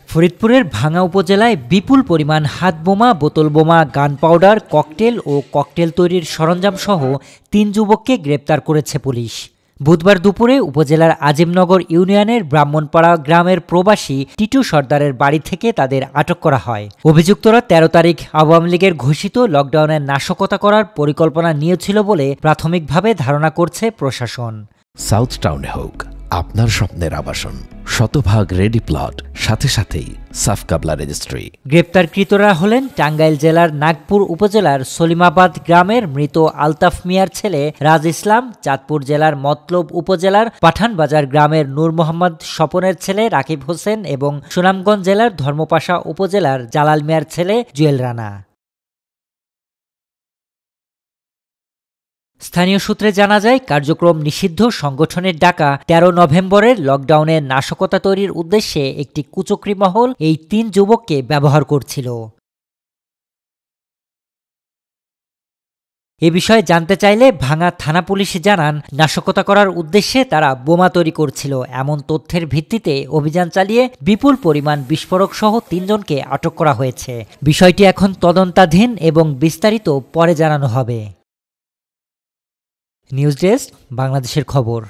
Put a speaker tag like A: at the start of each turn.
A: ফরিদপুরের ভাঙ্গা উপজেলায় বিপুল পরিমাণ হাতবোমা, বোতল বোমা, গান পাউডার, ককটেল ও ককটেল তৈরির সরঞ্জাম সহ ৩ যুবককে গ্রেপ্তার করেছে পুলিশ। বুধবার দুপুরে উপজেলার আজিমনগর ইউনিয়নের ব্রাহ্মণপাড়া গ্রামের প্রবাসী টিটু সর্দারের বাড়ি থেকে তাদের আটক করা হয়। অভিযুক্তরা ১৩ তারিখ আওয়ামী লীগের ঘোষিত লকডাউনের নাশকতা করার পরিকল্পনা নিয়েছিল বলে প্রাথমিকভাবে ধারণা করছে প্রশাসন।
B: সাউথ টাউনে হোক আপনার স্বপ্নের আবাসন, শতভাগ রেডি প্লট, সাথে সাথেই সাফ কাবলা রেজিস্ট্রি।
A: গ্রেপ্তারকৃতরা হলেন টাঙ্গাইল জেলার নাগপুর উপজেলার সলিমাবাদ গ্রামের মৃত আলতাফ মিয়ার ছেলে রাজ ইসলাম, চাঁদপুর জেলার মতলব উপজেলার পাঠানবাজার গ্রামের নূর মোহাম্মদ স্বপনের ছেলে রাকিব হোসেন এবং সুনামগঞ্জ জেলার ধর্মপাশা উপজেলার জালাল মিয়ার ছেলে জুয়েল রানা। স্থানীয় সূত্রে জানা যায়, কার্যক্রম নিষিদ্ধ সংগঠনের ডাকা ১৩ নভেম্বরের লকডাউনের নাশকতা তৈরির উদ্দেশ্যে একটি কুচক্রী মহল এই ৩ যুবককে ব্যবহার করছিল। এ বিষয়ে জানতে চাইলে ভাঙ্গা থানা পুলিশ জানান, নাশকতা করার উদ্দেশ্যে তারা বোমা তৈরি করছিল এমন তথ্যের ভিত্তিতে অভিযান চালিয়ে বিপুল পরিমাণ বিস্ফোরক সহ ৩ জনকে আটক করা হয়েছে। বিষয়টি এখন তদন্তাধীন এবং বিস্তারিত পরে জানানো হবে। নিউজ ডেস্ক, বাংলাদেশের খবর।